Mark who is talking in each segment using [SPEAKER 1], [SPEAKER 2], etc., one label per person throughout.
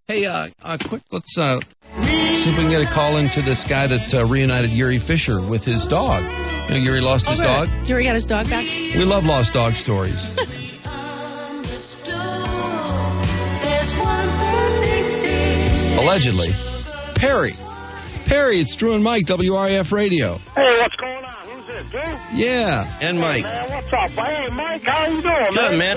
[SPEAKER 1] Hey, quick, let's see if we can get a call into this guy that reunited Jiri Fischer with his dog. You know, Jiri lost his dog.
[SPEAKER 2] Jiri got his dog back?
[SPEAKER 1] We love lost dog stories. Allegedly. Perry, it's Drew and Mike, WRAF Radio.
[SPEAKER 3] Hey, what's going on? Who's this, Drew?
[SPEAKER 1] Yeah.
[SPEAKER 4] And Mike.
[SPEAKER 3] Hey, man, what's up? Hey, Mike, how you doing,
[SPEAKER 4] Good, man.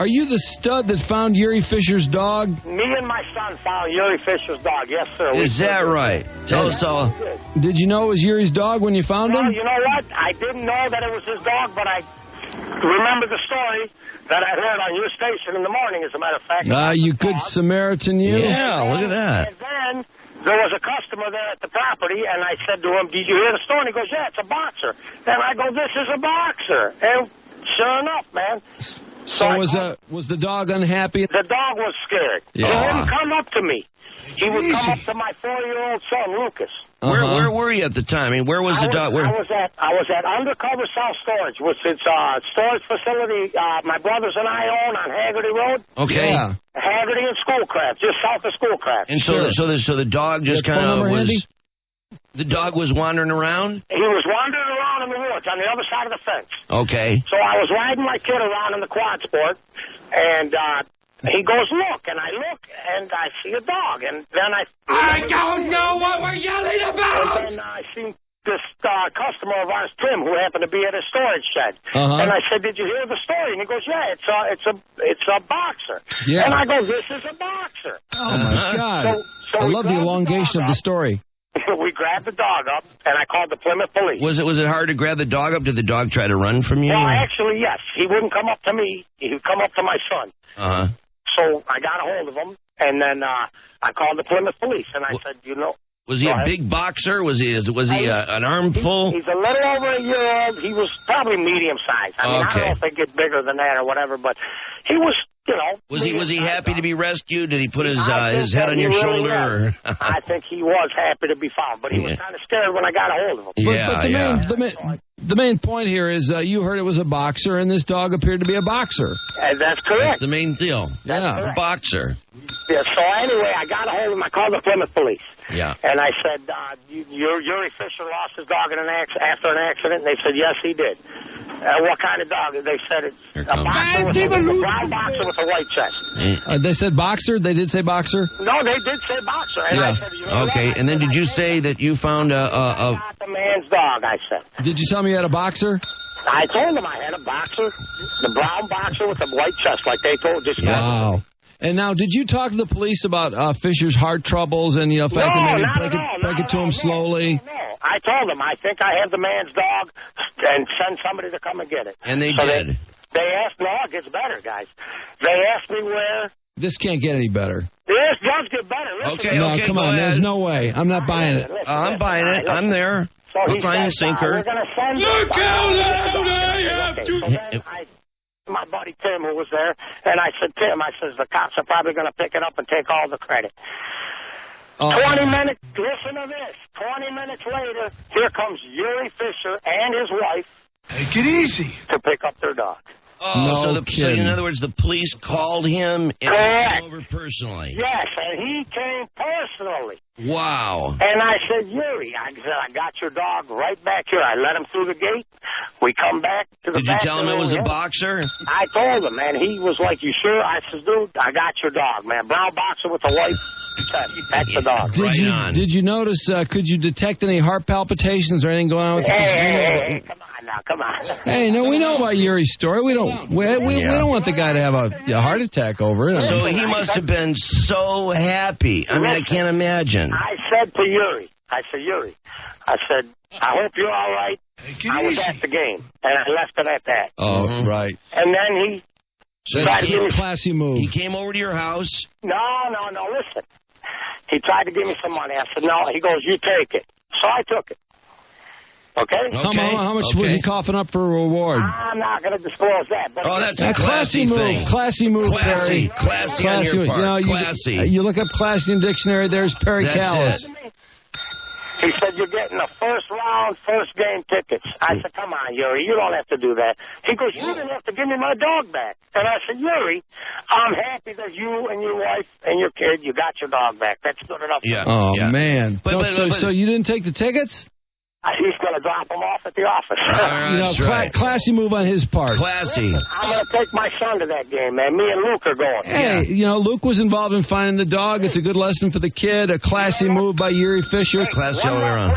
[SPEAKER 1] Are you the stud that found Jiri Fischer's dog?
[SPEAKER 3] Me and my son found Jiri Fischer's dog. Yes, sir.
[SPEAKER 4] Is that right? Tell us all.
[SPEAKER 1] Did you know it was Jiri's dog when you found him?
[SPEAKER 3] Well, you know what? I didn't know that it was his dog, but I remember the story that I heard on your station in the morning, as a matter of fact.
[SPEAKER 1] You good Samaritan, you?
[SPEAKER 4] Yeah, look at that.
[SPEAKER 3] And then there was a customer there at the property, and I said to him, did you hear the story? And he goes, yeah, it's a boxer. Then I go, this is a boxer. And sure enough, man.
[SPEAKER 1] So was the dog unhappy?
[SPEAKER 3] The dog was scared.
[SPEAKER 1] Yeah.
[SPEAKER 3] He wouldn't come up to me. He would come up to my 4-year-old son, Lucas.
[SPEAKER 4] Where were you at the time? I mean, where was the dog?
[SPEAKER 3] I was at Undercover South Storage, which is a storage facility my brothers and I own on Haggerty Road.
[SPEAKER 4] Okay.
[SPEAKER 1] Yeah.
[SPEAKER 3] Haggerty and Schoolcraft, just south of Schoolcraft.
[SPEAKER 4] And so the dog just kind of was...
[SPEAKER 1] Handy?
[SPEAKER 4] The dog was wandering around?
[SPEAKER 3] He was wandering around in the woods on the other side of the fence.
[SPEAKER 4] Okay.
[SPEAKER 3] So I was riding my kid around in the quad sport, and he goes, look, and I look, and I see a dog, and then I
[SPEAKER 5] don't know what we're yelling about!
[SPEAKER 3] And then I see this customer of ours, Tim, who happened to be at a storage shed. And I said, did you hear the story? And he goes, yeah, it's a boxer.
[SPEAKER 1] Yeah.
[SPEAKER 3] And I go, this is a boxer.
[SPEAKER 1] Oh, my God.
[SPEAKER 3] So
[SPEAKER 1] I
[SPEAKER 3] we
[SPEAKER 1] love the
[SPEAKER 3] grabbed
[SPEAKER 1] elongation of the
[SPEAKER 3] dog
[SPEAKER 1] story.
[SPEAKER 3] up. We grabbed the dog up, and I called the Plymouth Police.
[SPEAKER 4] Was it hard to grab the dog up? Did the dog try to run from you?
[SPEAKER 3] Well, actually, yes. He wouldn't come up to me. He would come up to my son. So I got a hold of him, and then I called the Plymouth Police, and I said, you know...
[SPEAKER 4] Was he a big boxer? Was he an armful?
[SPEAKER 3] He's a little over a year old. He was probably medium-sized. I mean, I don't know if they get bigger than that or whatever, but he was... You know,
[SPEAKER 4] was he happy to be rescued? Did he put his head on your shoulder?
[SPEAKER 3] I think he was happy to be found, but he was kind of scared when I got a hold of him.
[SPEAKER 1] But the main point here is you heard it was a boxer, and this dog appeared to be a boxer.
[SPEAKER 3] That's correct.
[SPEAKER 4] That's the main deal.
[SPEAKER 1] Yeah,
[SPEAKER 4] a boxer.
[SPEAKER 3] Yeah. So anyway, I got a hold of him. I called the Plymouth Police.
[SPEAKER 4] Yeah.
[SPEAKER 3] And I said, Jiri Fischer lost his dog after an accident. And they said, yes, he did. What kind of dog? They said it's a boxer with a brown boxer with a white chest.
[SPEAKER 1] They said boxer? They did say boxer?
[SPEAKER 3] No, they did say boxer. And I said,
[SPEAKER 4] okay, and then did you say that you found
[SPEAKER 3] I got the man's dog, I said.
[SPEAKER 1] Did you tell me you had a boxer?
[SPEAKER 3] I told them I had a boxer, the brown boxer with the white chest, like they told this guy.
[SPEAKER 1] Wow. And now, did you talk to the police about Fisher's heart troubles and, the fact that maybe break it to him slowly?
[SPEAKER 3] No. I told them, I think I have the man's dog, and send somebody to come and get it.
[SPEAKER 4] And they did.
[SPEAKER 3] They asked, no, it gets better, guys. They asked me where.
[SPEAKER 1] This can't get any better.
[SPEAKER 3] This does get better. Listen,
[SPEAKER 1] no, come on. There's no way. I'm not buying it.
[SPEAKER 4] I'm buying it. I'm there.
[SPEAKER 3] So
[SPEAKER 4] I'll find a sinker.
[SPEAKER 3] We're going to send
[SPEAKER 5] Look how loud I have to...
[SPEAKER 3] So then my buddy Tim, who was there, and I said, Tim, I says, the cops are probably going to pick it up and take all the credit. 20 minutes, listen to this. 20 minutes later, here comes Jiri Fischer and his wife.
[SPEAKER 5] Take it easy.
[SPEAKER 3] To pick up their dog.
[SPEAKER 4] So in other words, the police called him and came over personally.
[SPEAKER 3] Yes, and he came personally.
[SPEAKER 4] Wow.
[SPEAKER 3] And I said, Jiri, I got your dog right back here. I let him through the gate. We come back to the
[SPEAKER 4] Did you tell him it was a boxer?
[SPEAKER 3] I told him, and he was like, you sure? I said, dude, I got your dog, man. Brown boxer with a white chest. That's the dog.
[SPEAKER 1] Did you notice, could you detect any heart palpitations or anything going on with
[SPEAKER 3] Hey, come on now, come on.
[SPEAKER 1] Hey, no, we know about Jiri's story. We don't want the guy to have a heart attack over it.
[SPEAKER 4] So he must have been so happy. I mean, I can't imagine.
[SPEAKER 3] I said to Jiri, I said, I hope you're all right. I was at the game, and I left it at that.
[SPEAKER 1] Oh, right.
[SPEAKER 3] And then
[SPEAKER 1] That's a classy move.
[SPEAKER 4] He came over to your house.
[SPEAKER 3] No, listen. He tried to give me some money. I said, no. He goes, you take it. So I took it. Okay?
[SPEAKER 1] How much was he coughing up for a reward?
[SPEAKER 3] I'm not going to disclose that. But
[SPEAKER 4] that's a classy thing.
[SPEAKER 1] Classy move, Perry.
[SPEAKER 4] Classy on your part.
[SPEAKER 1] Classy. You look up classy in the dictionary, there's Perry Callas.
[SPEAKER 3] He said, you're getting the first round, first game tickets. I said, come on, Yuri, you don't have to do that. He goes, you didn't have to give me my dog back. And I said, Yuri, I'm happy that you and your wife and your kid, you got your dog back. That's good enough.
[SPEAKER 4] Yeah.
[SPEAKER 1] Oh,
[SPEAKER 4] yeah.
[SPEAKER 1] man. So you didn't take the tickets?
[SPEAKER 3] He's going to drop them off at the office.
[SPEAKER 1] Classy move on his part.
[SPEAKER 4] Classy.
[SPEAKER 3] I'm going to take my son to that game, man. Me and Luke are going.
[SPEAKER 1] Hey, Luke was involved in finding the dog. It's a good lesson for the kid. A classy move by Jiri Fischer.
[SPEAKER 4] Classy all the way around.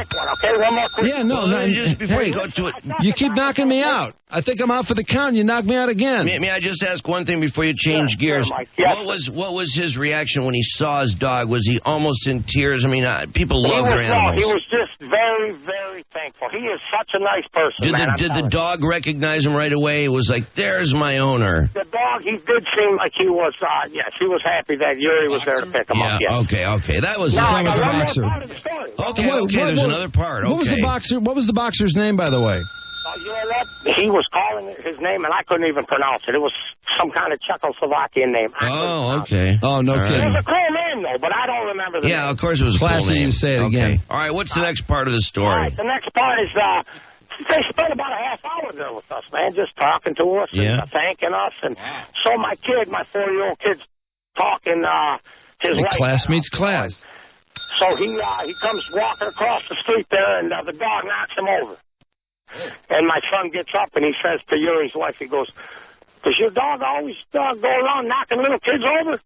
[SPEAKER 3] One more quick one.
[SPEAKER 1] Yeah,
[SPEAKER 4] just before you go to it.
[SPEAKER 1] You keep knocking me out. I think I'm out for the count. You knock me out again.
[SPEAKER 4] May I just ask one thing before you change gears? What was his reaction when he saw his dog? Was he almost in tears? I mean, people love their animals.
[SPEAKER 3] He was just very, very thankful. He is such a nice person,
[SPEAKER 4] Did the dog recognize him right away? It was like, there's my owner.
[SPEAKER 3] The dog, he did seem like he was, he was happy that Yuri was there to pick him up. Yes.
[SPEAKER 4] Okay. That was
[SPEAKER 1] the time with the boxer.
[SPEAKER 4] Okay, there's another part.
[SPEAKER 1] What was the boxer? What was the boxer's name, by the way?
[SPEAKER 3] You know what? He was calling his name, and I couldn't even pronounce it. It was some kind of Czechoslovakian name.
[SPEAKER 4] Okay.
[SPEAKER 1] Oh, no kidding.
[SPEAKER 3] It was a cool name, though, but I don't remember the name.
[SPEAKER 4] Yeah, of course it was a cool name.
[SPEAKER 1] You say it again.
[SPEAKER 4] All right, what's the next part of the story?
[SPEAKER 3] All right, the next part is they spent about a half hour there with us, man, just talking to us and thanking us. And so my 4-year-old kid's talking his wife.
[SPEAKER 1] Class meets class.
[SPEAKER 3] So he comes walking across the street there, and the dog knocks him over. And my son gets up and he says to Yuri's wife, he goes, does your dog always go around knocking little kids over?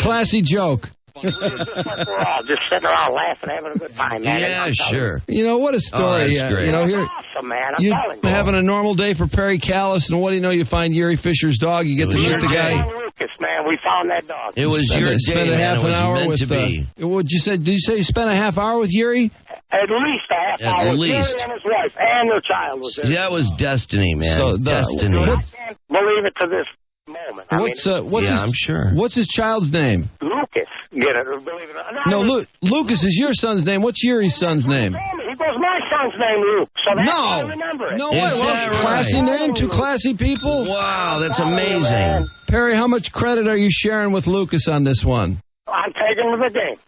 [SPEAKER 1] Classy joke.
[SPEAKER 3] We're all just sitting around laughing, having a good time, man.
[SPEAKER 4] Yeah, sure.
[SPEAKER 1] What a story.
[SPEAKER 4] That's great.
[SPEAKER 3] Awesome, man. I'm telling you.
[SPEAKER 1] Having a normal day for Perry Callas, and what do you know? You find Jiri Fischer's dog. You get to meet the guy.
[SPEAKER 3] Lucas, man. We found that dog.
[SPEAKER 4] It was your day, man. It was meant to be.
[SPEAKER 1] Did you say you spent a half hour with Jiri?
[SPEAKER 3] At least a half hour. At least. Jiri and his wife and their child was there.
[SPEAKER 4] That was destiny, man. Destiny.
[SPEAKER 3] I can't believe it to this moment.
[SPEAKER 1] I'm sure. What's his child's name?
[SPEAKER 3] Lucas. Get it? Believe it or not.
[SPEAKER 1] No, Lucas is your son's name. What's Yuri's son's name?
[SPEAKER 3] He goes, my son's name, Luke. So that's how I remember it.
[SPEAKER 1] No, classy name, two classy people.
[SPEAKER 4] Wow, that's amazing.
[SPEAKER 1] Perry, how much credit are you sharing with Lucas on this one?
[SPEAKER 3] I'm taking him to the game.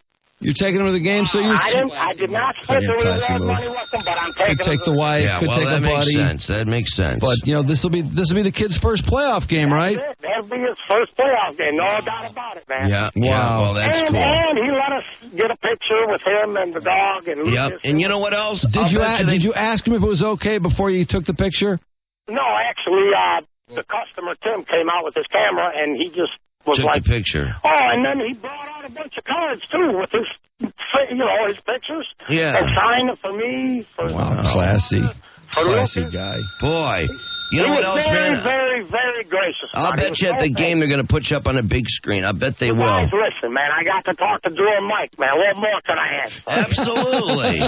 [SPEAKER 1] You're taking him to the game, so you're...
[SPEAKER 3] I did not split the reward money with him, but I'm taking him.
[SPEAKER 1] Could take the wife, could take a buddy.
[SPEAKER 4] That makes sense.
[SPEAKER 1] But, this will be the kid's first playoff game, right?
[SPEAKER 3] That'll be his first playoff game, no doubt about it, man.
[SPEAKER 4] Yeah, wow. Well, that's cool.
[SPEAKER 3] And he let us get a picture with him and the dog and Lucas.
[SPEAKER 4] And you know what else?
[SPEAKER 1] Did you ask him if it was okay before you took the picture?
[SPEAKER 3] No, actually, the customer, Tim, came out with his camera, and he just was
[SPEAKER 4] took the picture.
[SPEAKER 3] Oh, and then he brought out a bunch of cards, too, with his, his pictures.
[SPEAKER 4] Yeah.
[SPEAKER 3] And signed them for me.
[SPEAKER 1] Classy. Classy guy.
[SPEAKER 4] Boy. You know what else, man?
[SPEAKER 3] Very, very gracious.
[SPEAKER 4] I'll bet you at the game they're going to put you up on a big screen. I bet they will.
[SPEAKER 3] Guys, listen, man, I got to talk to Drew and Mike, man. What more can I ask?
[SPEAKER 4] Absolutely.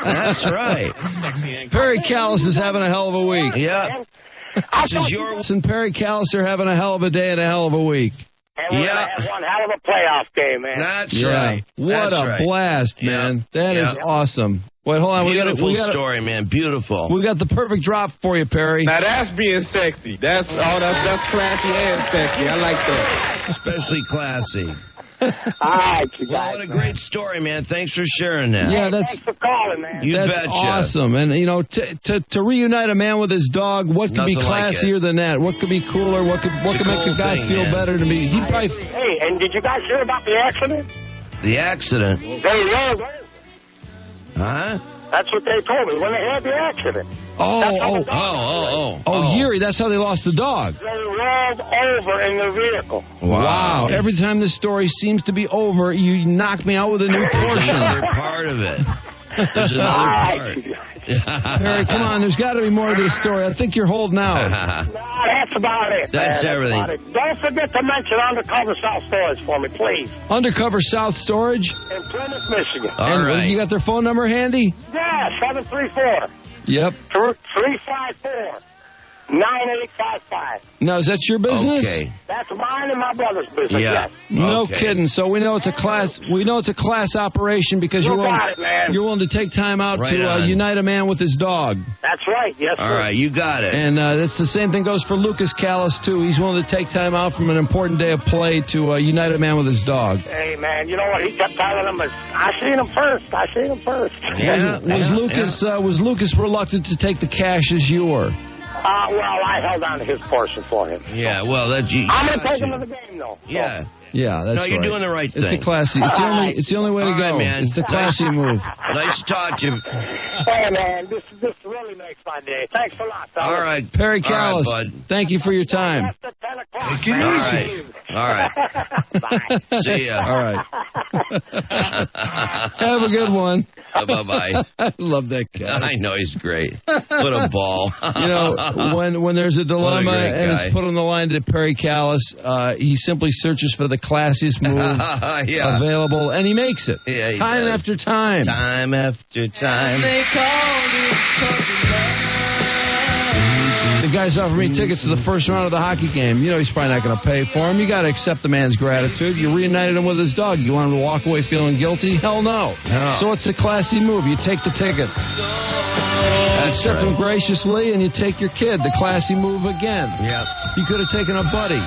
[SPEAKER 4] That's right.
[SPEAKER 1] Perry Callas is having a hell of a week.
[SPEAKER 4] Yeah.
[SPEAKER 1] And Perry Callas are having a hell of a day and a hell of a week.
[SPEAKER 3] And we're going to have one hell of a playoff game, man.
[SPEAKER 4] That's right.
[SPEAKER 1] What a blast, man. That is awesome. Wait, hold on.
[SPEAKER 4] Beautiful story, man. Beautiful.
[SPEAKER 1] We got the perfect drop for you, Perry.
[SPEAKER 2] Now, that's being sexy. That's classy and sexy. I like that.
[SPEAKER 4] Especially classy.
[SPEAKER 3] All right, you guys.
[SPEAKER 4] Well, what a great story, man. Thanks for sharing that.
[SPEAKER 1] Yeah,
[SPEAKER 3] thanks for calling, man.
[SPEAKER 1] That's awesome. And, to reunite a man with his dog, what could be classier than that? What could be cooler? What could make a guy feel better to me?
[SPEAKER 3] Hey, and did you guys hear about the accident?
[SPEAKER 4] The accident?
[SPEAKER 3] They rolled over.
[SPEAKER 4] Huh?
[SPEAKER 3] That's what they told me when they had the accident.
[SPEAKER 1] Jiri, that's how they lost the dog.
[SPEAKER 3] They rolled over in their vehicle.
[SPEAKER 1] Wow. Every time this story seems to be over, you knock me out with a new portion.
[SPEAKER 4] Another part of it. There's another part.
[SPEAKER 1] Perry, come on. There's got to be more to this story. I think you're holding out.
[SPEAKER 3] No, that's about it.
[SPEAKER 4] That's everything.
[SPEAKER 3] Don't forget to mention Undercover South Storage for me, please.
[SPEAKER 1] Undercover South Storage?
[SPEAKER 3] In Plymouth, Michigan.
[SPEAKER 4] All right.
[SPEAKER 1] You got their phone number handy?
[SPEAKER 3] Yeah, 734.
[SPEAKER 1] Yep.
[SPEAKER 3] 354. 9855.
[SPEAKER 1] Now, is that your business?
[SPEAKER 4] Okay.
[SPEAKER 3] That's mine and my brother's business.
[SPEAKER 4] Yeah.
[SPEAKER 3] Yes.
[SPEAKER 1] No
[SPEAKER 4] Okay.
[SPEAKER 1] kidding. So we know it's a class. We know it's a class operation because you're willing.
[SPEAKER 3] got it, man.
[SPEAKER 1] You're willing to take time out
[SPEAKER 4] Right
[SPEAKER 1] to
[SPEAKER 4] on.
[SPEAKER 1] unite a man with his dog.
[SPEAKER 3] That's right. Yes,
[SPEAKER 4] All
[SPEAKER 3] sir.
[SPEAKER 4] right, you got it.
[SPEAKER 1] And that's the same thing goes for Lucas Callas too. He's willing to take time out from an important day of play to unite a man with his dog.
[SPEAKER 3] Hey, man, you know what? He kept telling him, I seen him first.
[SPEAKER 4] Yeah,
[SPEAKER 1] Was Lucas reluctant to take the cash as you were?
[SPEAKER 3] Well, I held on to his portion for him.
[SPEAKER 4] Yeah, well, that you.
[SPEAKER 3] I'm going to take him to the game, though.
[SPEAKER 4] Yeah.
[SPEAKER 1] Yeah, that's
[SPEAKER 4] No, you're
[SPEAKER 1] right.
[SPEAKER 4] doing the right thing.
[SPEAKER 1] It's a classy. It's the only way to
[SPEAKER 4] All
[SPEAKER 1] go.
[SPEAKER 4] right, man.
[SPEAKER 1] It's the classy move.
[SPEAKER 4] Nice to talk to you.
[SPEAKER 3] Hey, man, this really makes my day. Thanks a lot, fellas.
[SPEAKER 4] All right.
[SPEAKER 1] Perry
[SPEAKER 4] All right,
[SPEAKER 1] Callas,
[SPEAKER 4] bud.
[SPEAKER 1] thank you for your time.
[SPEAKER 3] After 10 o'clock.
[SPEAKER 5] Take it
[SPEAKER 3] man.
[SPEAKER 5] easy.
[SPEAKER 4] All right.
[SPEAKER 3] Bye.
[SPEAKER 4] See ya.
[SPEAKER 1] All right. Have a good one.
[SPEAKER 4] Bye-bye.
[SPEAKER 1] I love that guy.
[SPEAKER 4] I know he's great. What a ball.
[SPEAKER 1] You know, when there's a dilemma
[SPEAKER 4] great
[SPEAKER 1] and
[SPEAKER 4] guy.
[SPEAKER 1] it's put on the line to Perry Callas, he simply searches for the classiest move
[SPEAKER 4] Yeah.
[SPEAKER 1] available, and he makes it.
[SPEAKER 4] Yeah, he
[SPEAKER 1] time
[SPEAKER 4] does.
[SPEAKER 1] after time.
[SPEAKER 4] Time after time.
[SPEAKER 1] The guy's offered me tickets to the first round of the hockey game. You know he's probably not going to pay for him. You got to accept the man's gratitude. You reunited him with his dog. You want him to walk away feeling guilty? Hell no.
[SPEAKER 4] No.
[SPEAKER 1] So it's a classy move. You take the tickets. Accept them graciously, and you take your kid. The classy move again.
[SPEAKER 4] Yep.
[SPEAKER 1] You could have taken a buddy.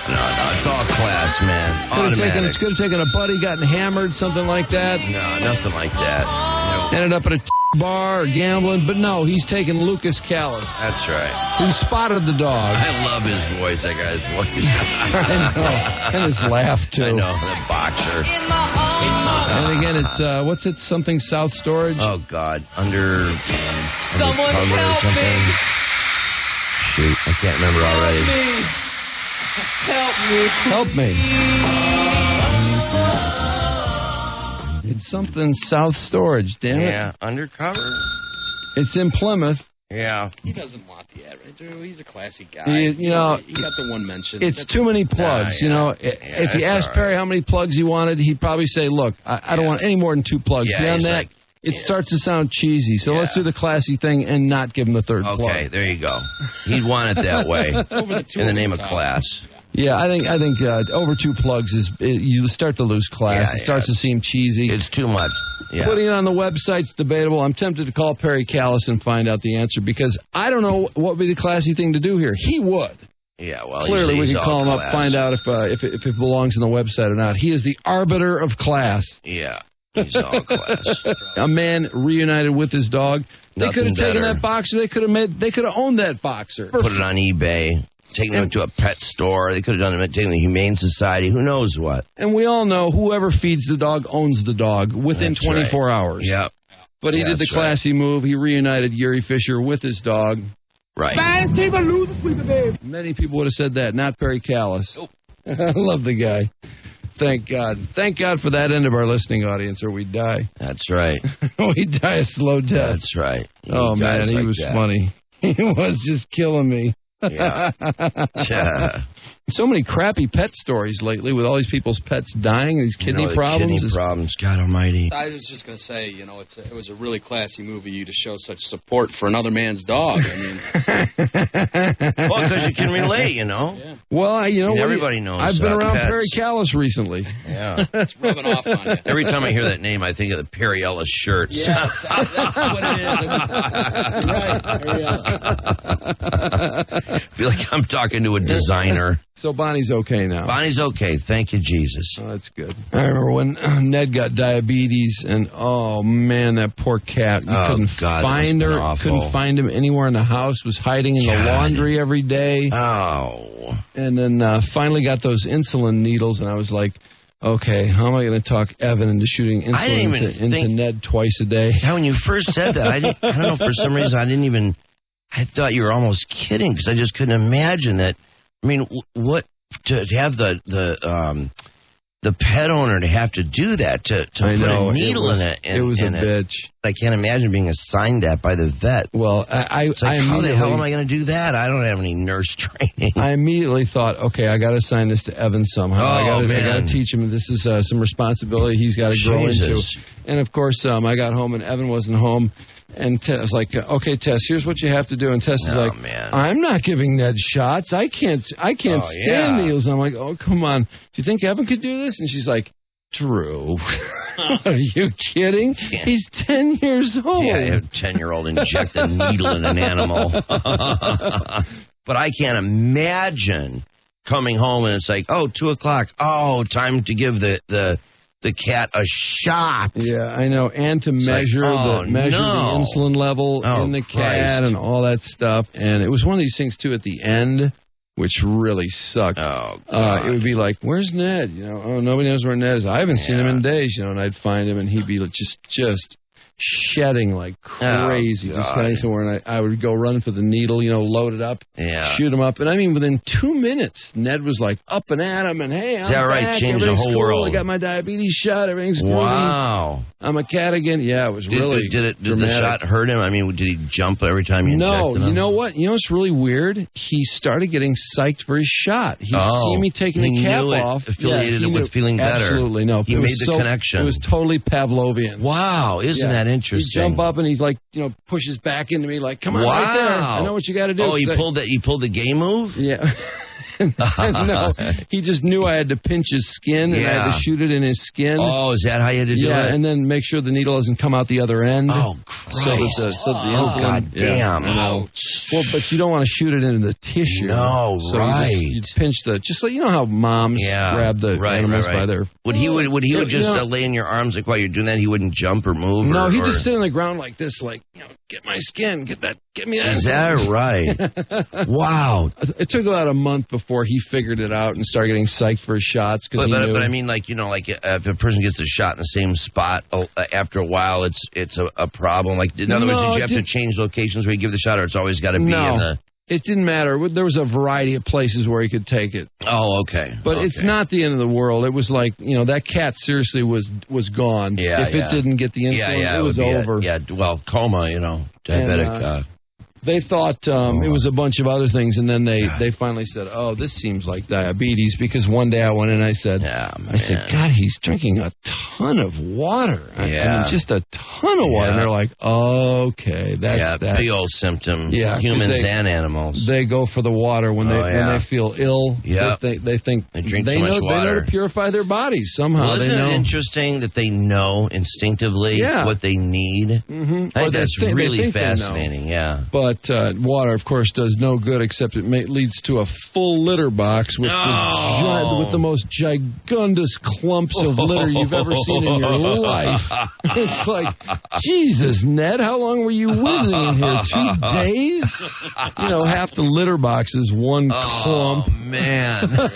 [SPEAKER 4] No, it's all class, man. Automatic.
[SPEAKER 1] Could have taken a buddy, gotten hammered, something like that.
[SPEAKER 4] No, nothing like that. No.
[SPEAKER 1] Ended up at a bar or gambling, but no, he's taking Lucas Callas,
[SPEAKER 4] That's right.
[SPEAKER 1] who spotted the dog.
[SPEAKER 4] I love his voice, that guy's voice.
[SPEAKER 1] I know. And his laugh, too.
[SPEAKER 4] I know, the boxer.
[SPEAKER 1] And again, it's, what's it, something South Storage?
[SPEAKER 4] Oh, God. Someone
[SPEAKER 6] help
[SPEAKER 4] something.
[SPEAKER 6] me.
[SPEAKER 4] Shoot, I can't remember already.
[SPEAKER 1] Help me. It's something South Storage, damn it.
[SPEAKER 4] Yeah, undercover?
[SPEAKER 1] It's in Plymouth.
[SPEAKER 4] Yeah.
[SPEAKER 6] He doesn't want the ad, right? He's a classy guy.
[SPEAKER 1] You know,
[SPEAKER 6] he got the one mention.
[SPEAKER 1] It's too many plugs.
[SPEAKER 4] Yeah.
[SPEAKER 1] You know,
[SPEAKER 4] Yeah,
[SPEAKER 1] if you
[SPEAKER 4] it's
[SPEAKER 1] asked
[SPEAKER 4] all right.
[SPEAKER 1] Perry how many plugs he wanted, he'd probably say, look, I don't want any more than 2 plugs.
[SPEAKER 4] Yeah,
[SPEAKER 1] Beyond
[SPEAKER 4] he's
[SPEAKER 1] that,
[SPEAKER 4] like,
[SPEAKER 1] it starts to sound cheesy. So let's do the classy thing and not give him the third plug.
[SPEAKER 4] Okay, there you go. He'd want it that way.
[SPEAKER 6] over the two
[SPEAKER 4] In the
[SPEAKER 6] over
[SPEAKER 4] name
[SPEAKER 6] the
[SPEAKER 4] of
[SPEAKER 6] top.
[SPEAKER 4] class.
[SPEAKER 1] Yeah, I think over 2 plugs you start to lose class.
[SPEAKER 4] Yeah,
[SPEAKER 1] It starts to seem cheesy.
[SPEAKER 4] It's too much. Yeah.
[SPEAKER 1] Putting it on the website's debatable. I'm tempted to call Perry Callas and find out the answer because I don't know what would be the classy thing to do here. He would.
[SPEAKER 4] Yeah, well,
[SPEAKER 1] Clearly, we
[SPEAKER 4] he's
[SPEAKER 1] can call
[SPEAKER 4] all
[SPEAKER 1] him up,
[SPEAKER 4] class.
[SPEAKER 1] find out if it belongs on the website or not. He is the arbiter of class.
[SPEAKER 4] Yeah, he's all class.
[SPEAKER 1] A man reunited with his dog. They
[SPEAKER 4] Nothing
[SPEAKER 1] could have taken
[SPEAKER 4] better.
[SPEAKER 1] that boxer. They could have owned that boxer.
[SPEAKER 4] Put it on eBay. Taking them to a pet store. They could have done it. Taking the Humane Society. Who knows what?
[SPEAKER 1] And we all know whoever feeds the dog owns the dog within
[SPEAKER 4] That's
[SPEAKER 1] 24
[SPEAKER 4] right.
[SPEAKER 1] hours.
[SPEAKER 4] Yep.
[SPEAKER 1] But he did the
[SPEAKER 4] That's right.
[SPEAKER 1] classy move. He reunited Jiri Fischer with his dog.
[SPEAKER 4] Right.
[SPEAKER 1] Many people would have said that, not Perry Callas. I love the guy. Thank God. Thank God for that end of our listening audience, or we'd die.
[SPEAKER 4] That's right.
[SPEAKER 1] We'd die a slow death.
[SPEAKER 4] That's right.
[SPEAKER 1] Oh, man,
[SPEAKER 4] Guys
[SPEAKER 1] he
[SPEAKER 4] like
[SPEAKER 1] was
[SPEAKER 4] that.
[SPEAKER 1] funny. He was just killing me.
[SPEAKER 4] Yeah. Yeah.
[SPEAKER 1] So many crappy pet stories lately with all these people's pets dying, these kidney
[SPEAKER 4] the
[SPEAKER 1] problems.
[SPEAKER 4] Kidney problems. God almighty.
[SPEAKER 6] I was just going to say, it was a really classy move of you to show such support for another man's dog. I mean,
[SPEAKER 4] Well, because you can relate,
[SPEAKER 6] yeah,
[SPEAKER 1] Well, what?
[SPEAKER 4] everybody knows
[SPEAKER 1] I've been around
[SPEAKER 4] pets.
[SPEAKER 1] Perry Callas recently.
[SPEAKER 4] Yeah.
[SPEAKER 6] it's rubbing off on you.
[SPEAKER 4] Every time I hear that name, I think of the Perry Ellis shirts.
[SPEAKER 6] Yes, that's what it is. Right.
[SPEAKER 4] I feel like I'm talking to a designer.
[SPEAKER 1] So Bonnie's okay now.
[SPEAKER 4] Bonnie's okay. Thank you, Jesus.
[SPEAKER 1] Oh, that's good. I remember when Ned got diabetes, and oh man, that poor cat. You couldn't
[SPEAKER 4] God,
[SPEAKER 1] find
[SPEAKER 4] that must have
[SPEAKER 1] her.
[SPEAKER 4] been awful.
[SPEAKER 1] Couldn't find him anywhere in the house. Was hiding in the
[SPEAKER 4] God.
[SPEAKER 1] laundry every day.
[SPEAKER 4] Oh.
[SPEAKER 1] And then finally got those insulin needles, and I was like, okay, how am I going to talk Evan into shooting
[SPEAKER 4] I didn't
[SPEAKER 1] insulin
[SPEAKER 4] even
[SPEAKER 1] into
[SPEAKER 4] think-
[SPEAKER 1] Ned twice a day?
[SPEAKER 4] Yeah, when you first said that, I don't know, for some reason, I thought you were almost kidding, because I just couldn't imagine that. I mean, what, to have the pet owner to have to do that, to
[SPEAKER 1] I
[SPEAKER 4] put
[SPEAKER 1] know,
[SPEAKER 4] a needle in it.
[SPEAKER 1] It was a bitch.
[SPEAKER 4] I can't imagine being assigned that by the vet.
[SPEAKER 1] Well,
[SPEAKER 4] It's like, how the hell am I going to do that? I don't have any nurse training.
[SPEAKER 1] I immediately thought, okay, I got to assign this to Evan somehow. I got
[SPEAKER 4] man.
[SPEAKER 1] to teach him this is some responsibility he's got to grow into.
[SPEAKER 4] Jesus.
[SPEAKER 1] And of course, I got home and Evan wasn't home, And Tess was like, okay, Tess, here's what you have to do. And Tess is like,
[SPEAKER 4] man.
[SPEAKER 1] I'm not giving Ned shots. I can't stand needles. And I'm like, oh, come on. Do you think Evan could do this? And she's like, Drew, are you kidding?
[SPEAKER 4] Yeah.
[SPEAKER 1] He's 10 years old.
[SPEAKER 4] Yeah, a 10-year-old inject a needle in an animal. But I can't imagine coming home and it's like, 2 o'clock. Oh, time to give the cat a shot.
[SPEAKER 1] Yeah, I know. And to measure the insulin level in the cat and all that stuff. And it was one of these things, too, at the end, which really sucked.
[SPEAKER 4] Oh, God.
[SPEAKER 1] It would be like, where's Ned? Nobody knows where Ned is. I haven't seen him in days, and I'd find him, and he'd be just shedding like crazy, just getting somewhere, and I would go run for the needle, load it up, shoot him up, and I mean, within 2 minutes, Ned was like up and at him, and hey, I'm back,
[SPEAKER 4] changed the whole world.
[SPEAKER 1] I got my diabetes shot, everything's groovy.
[SPEAKER 4] Wow.
[SPEAKER 1] I'm a cat again. Yeah, it was really
[SPEAKER 4] Did the shot hurt him? I mean, did he jump every time you injected him?
[SPEAKER 1] No, you know what? You know what's really weird? He started getting psyched for his shot. He'd see me taking the cap off.
[SPEAKER 4] Affiliated it with feeling better.
[SPEAKER 1] Absolutely, no.
[SPEAKER 4] He made the connection.
[SPEAKER 1] It was totally Pavlovian.
[SPEAKER 4] Wow, isn't that interesting?
[SPEAKER 1] He'd jump up and he's like, pushes back into me like, come on, right there. I know what you got to do.
[SPEAKER 4] Oh, he pulled the gay move?
[SPEAKER 1] Yeah. No, he just knew I had to pinch his skin and I had to shoot it in his skin.
[SPEAKER 4] Oh, is that how you had to do it?
[SPEAKER 1] Yeah, and then make sure the needle doesn't come out the other end.
[SPEAKER 4] Oh, Christ.
[SPEAKER 1] So the insulin,
[SPEAKER 4] God damn.
[SPEAKER 1] Ouch. Well, but you don't want to shoot it into the tissue.
[SPEAKER 4] No,
[SPEAKER 1] so you pinch just like, how moms grab the animals by their...
[SPEAKER 4] Would he just lay in your arms like while you're doing that? He wouldn't jump or move?
[SPEAKER 1] No, he'd just sit on the ground like this, like, get my skin, get me that.
[SPEAKER 4] Is that right? Wow.
[SPEAKER 1] It took about a month before he figured it out and started getting psyched for his shots. But
[SPEAKER 4] I mean, like, if a person gets a shot in the same spot, after a while, it's a problem. Like, in other words, did you have to change locations where you give the shot, or it's always got to be in the...
[SPEAKER 1] It didn't matter. There was a variety of places where he could take it.
[SPEAKER 4] Oh, okay.
[SPEAKER 1] But it's not the end of the world. It was like, that cat seriously was gone.
[SPEAKER 4] Yeah,
[SPEAKER 1] if it didn't get the insulin, it was over.
[SPEAKER 4] Coma, diabetic.
[SPEAKER 1] They thought it was a bunch of other things, and then they finally said, "Oh, this seems like diabetes." Because one day I went in and I said, "God, he's drinking a ton of water. I mean, just a ton of water." And they're like, "Okay, that's that."
[SPEAKER 4] Big old symptom.
[SPEAKER 1] Yeah,
[SPEAKER 4] humans and animals.
[SPEAKER 1] They go for the water when they feel ill.
[SPEAKER 4] Yeah,
[SPEAKER 1] they think
[SPEAKER 4] they drink too much water.
[SPEAKER 1] They know to purify their bodies somehow.
[SPEAKER 4] Well, isn't it interesting that they know instinctively what they need?
[SPEAKER 1] Mm-hmm.
[SPEAKER 4] I think that's really fascinating. Yeah,
[SPEAKER 1] but water, of course, does no good except it leads to a full litter box with the most gigundous clumps of litter you've ever seen in your life. It's like, Jesus, Ned, how long were you whizzing in here? 2 days? Half the litter box is one clump.
[SPEAKER 4] Oh, man.
[SPEAKER 6] Isn't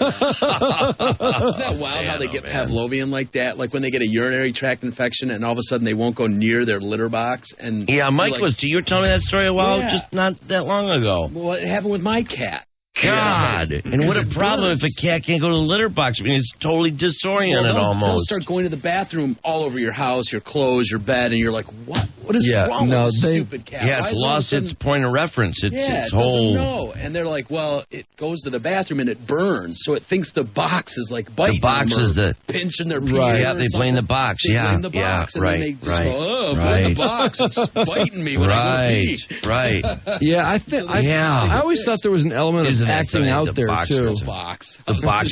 [SPEAKER 6] that wild how they get Pavlovian like that? Like when they get a urinary tract infection and all of a sudden they won't go near their litter box. And
[SPEAKER 4] Mike you were telling me that story a while, just not that long ago.
[SPEAKER 6] Well, it happened with my cat.
[SPEAKER 4] God. And what a problem if a cat can't go to the litter box. I mean, it's totally disoriented almost.
[SPEAKER 6] They'll start going to the bathroom all over your house, your clothes, your bed, and you're like, what? What is wrong with this stupid cat?
[SPEAKER 4] Yeah, it's lost its point of reference. It
[SPEAKER 6] doesn't know. And they're like, well, it goes to the bathroom and it burns, so it thinks the box is like biting
[SPEAKER 4] them. The box is
[SPEAKER 6] pinching their
[SPEAKER 4] right. Yeah, they blame the box.
[SPEAKER 6] They blame the box, and then they just go, blame the box. It's biting me when I go pee.
[SPEAKER 4] Right.
[SPEAKER 1] Yeah, I always thought there was an element of acting out there, too.
[SPEAKER 4] The box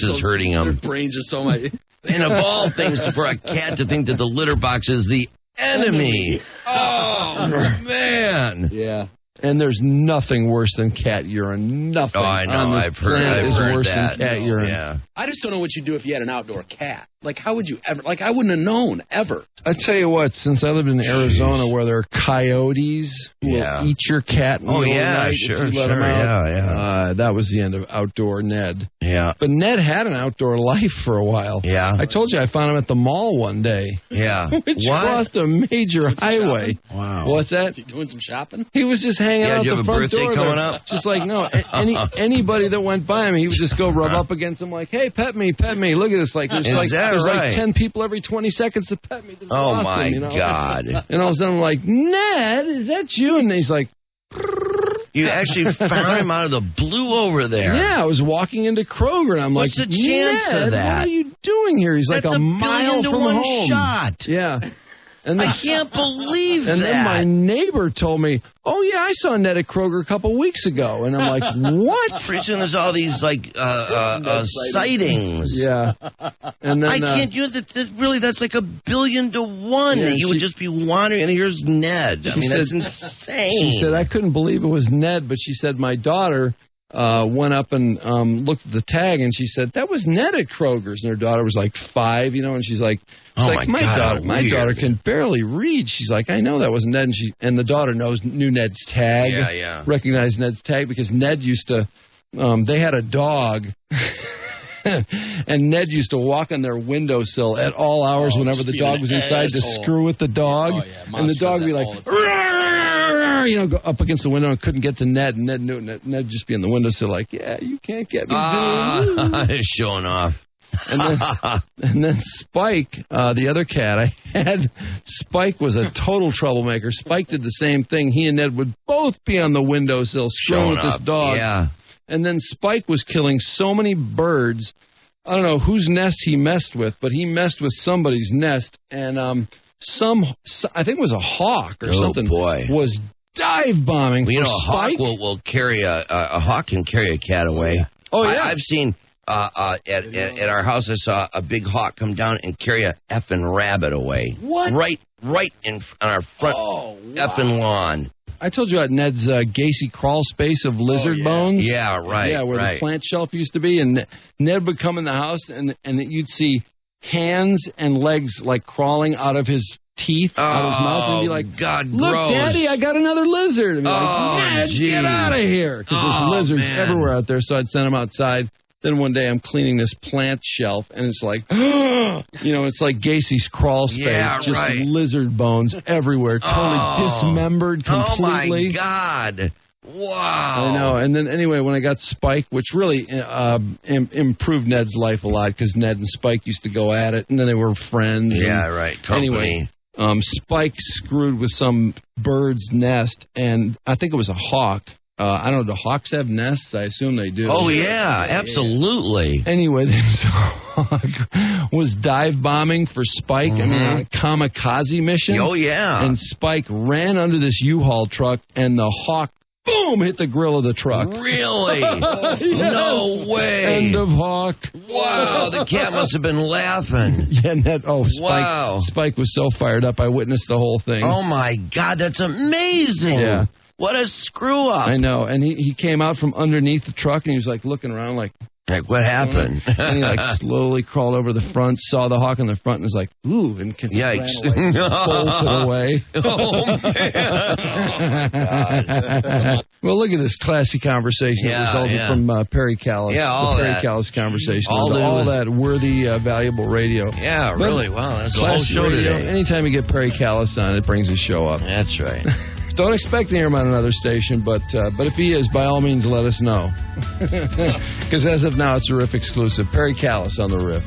[SPEAKER 4] is hurting them.
[SPEAKER 6] Their brains are so much...
[SPEAKER 4] And of all things, for a cat to think that the litter box is the enemy. Oh, man.
[SPEAKER 1] Yeah. And there's nothing worse than cat urine. Nothing.
[SPEAKER 4] Oh, I know. I've heard
[SPEAKER 1] worse
[SPEAKER 4] that.
[SPEAKER 1] Than cat urine.
[SPEAKER 4] Yeah.
[SPEAKER 6] I just don't know what you'd do if you had an outdoor cat. Like, how would you ever... Like, I wouldn't have known, ever.
[SPEAKER 1] I tell you what, since I lived in Arizona where there are coyotes who will eat your cat in the middle of the night if you let them out, that was the end of outdoor Ned.
[SPEAKER 4] Yeah.
[SPEAKER 1] But Ned had an outdoor life for a while.
[SPEAKER 4] Yeah.
[SPEAKER 1] I told you I found him at the mall one day.
[SPEAKER 4] Yeah.
[SPEAKER 1] Which crossed a major highway.
[SPEAKER 4] Wow.
[SPEAKER 1] What's that?
[SPEAKER 6] Was he doing some shopping?
[SPEAKER 1] He was just hanging out at the front door.
[SPEAKER 4] Coming up?
[SPEAKER 1] Just like, no, anybody that went by him, he would just go rub up against him like, hey, pet me. Look at this. Like, there's like 10 people every 20 seconds to pet me. This is awesome,
[SPEAKER 4] my God.
[SPEAKER 1] And all of a sudden I'm like, Ned, is that you? And he's like...
[SPEAKER 4] You actually found him out of the blue over there.
[SPEAKER 1] Yeah, I was walking into Kroger, and I'm
[SPEAKER 4] What's
[SPEAKER 1] like,
[SPEAKER 4] the chance
[SPEAKER 1] Ned,
[SPEAKER 4] of that?
[SPEAKER 1] What are you doing here? He's
[SPEAKER 4] That's
[SPEAKER 1] like a mile from home.
[SPEAKER 4] Shot.
[SPEAKER 1] Yeah. And then,
[SPEAKER 4] I can't believe
[SPEAKER 1] and
[SPEAKER 4] that.
[SPEAKER 1] then my neighbor told me, "Oh yeah, I saw Ned at Kroger a couple weeks ago," and I'm like, "What?"
[SPEAKER 4] Pretty soon there's all these sightings.
[SPEAKER 1] Yeah, and then
[SPEAKER 4] I can't use it. That's like 1 billion to 1 that you would just be wandering, and here's Ned. I mean, that's insane.
[SPEAKER 1] She said I couldn't believe it was Ned, but she said my daughter went up and looked at the tag, and she said that was Ned at Kroger's, and her daughter was like 5, and she's like. My daughter can barely read. She's like, I know that wasn't Ned, and the daughter knew Ned's tag.
[SPEAKER 4] Yeah.
[SPEAKER 1] Recognized Ned's tag because Ned used to. They had a dog, and Ned used to walk on their windowsill at all hours whenever the dog was inside to screw with the dog, and the dog would be like, go up against the window and couldn't get to Ned, and Ned knew it. Ned just be in the windowsill like, yeah, you can't get me, dude.
[SPEAKER 4] Showing off.
[SPEAKER 1] And then Spike, the other cat I had, Spike was a total troublemaker. Spike did the same thing. He and Ned would both be on the windowsill screwing with this dog.
[SPEAKER 4] Yeah.
[SPEAKER 1] And then Spike was killing so many birds. I don't know whose nest he messed with, but he messed with somebody's nest. And I think it was a hawk or something.
[SPEAKER 4] Boy.
[SPEAKER 1] Was dive bombing.
[SPEAKER 4] Well, a
[SPEAKER 1] Spike.
[SPEAKER 4] hawk will carry a hawk can carry a cat away.
[SPEAKER 1] Oh yeah.
[SPEAKER 4] I've seen. At our house, I saw a big hawk come down and carry a effing rabbit away.
[SPEAKER 1] What?
[SPEAKER 4] Right on our front effing lawn.
[SPEAKER 1] I told you about Ned's Gacy crawl space of lizard bones.
[SPEAKER 4] Yeah, right.
[SPEAKER 1] Yeah, where the plant shelf used to be, and Ned would come in the house, and you'd see hands and legs like crawling out of his teeth, out of his mouth, and be like,
[SPEAKER 4] God,
[SPEAKER 1] look,
[SPEAKER 4] gross.
[SPEAKER 1] Daddy, I got another lizard. And be like, Ned, get out of here, because there's lizards everywhere out there. So I'd send him outside. Then one day I'm cleaning this plant shelf, and it's like, it's like Gacy's crawl space, just lizard bones everywhere, totally dismembered completely.
[SPEAKER 4] Oh, my God. Wow.
[SPEAKER 1] I know. And then, anyway, when I got Spike, which really improved Ned's life a lot, because Ned and Spike used to go at it, and then they were friends.
[SPEAKER 4] Yeah, right. Company.
[SPEAKER 1] Anyway, Spike screwed with some bird's nest, and I think it was a hawk. I don't know, do hawks have nests? I assume they do.
[SPEAKER 4] Oh, yeah, absolutely.
[SPEAKER 1] Anyway, this hawk was dive bombing for Spike, on a kamikaze mission.
[SPEAKER 4] Oh, yeah.
[SPEAKER 1] And Spike ran under this U-Haul truck, and the hawk, boom, hit the grill of the truck.
[SPEAKER 4] Really?
[SPEAKER 1] Yes.
[SPEAKER 4] No way.
[SPEAKER 1] End of hawk.
[SPEAKER 4] Wow, the cat must have been laughing.
[SPEAKER 1] Spike was so fired up, I witnessed the whole thing.
[SPEAKER 4] Oh, my God, that's amazing.
[SPEAKER 1] Yeah.
[SPEAKER 4] What a screw up.
[SPEAKER 1] I know. And he came out from underneath the truck, and he was like looking around like
[SPEAKER 4] what happened?
[SPEAKER 1] And he slowly crawled over the front, saw the hawk in the front, and was like, ooh, and
[SPEAKER 4] yikes.
[SPEAKER 1] ran away, bolted away.
[SPEAKER 4] Oh, man.
[SPEAKER 1] Well, look at this classy conversation that resulted from Perry Callas.
[SPEAKER 4] Yeah, all
[SPEAKER 1] the Perry
[SPEAKER 4] that.
[SPEAKER 1] Callas conversation.
[SPEAKER 4] All
[SPEAKER 1] that worthy, valuable radio.
[SPEAKER 4] Yeah, really. Wow, that's the whole show
[SPEAKER 1] radio,
[SPEAKER 4] today.
[SPEAKER 1] Anytime you get Perry Callas on, it brings the show up.
[SPEAKER 4] That's right.
[SPEAKER 1] Don't expect to hear him on another station, but if he is, by all means, let us know. Because as of now, it's a Riff exclusive. Perry Callas on the Riff.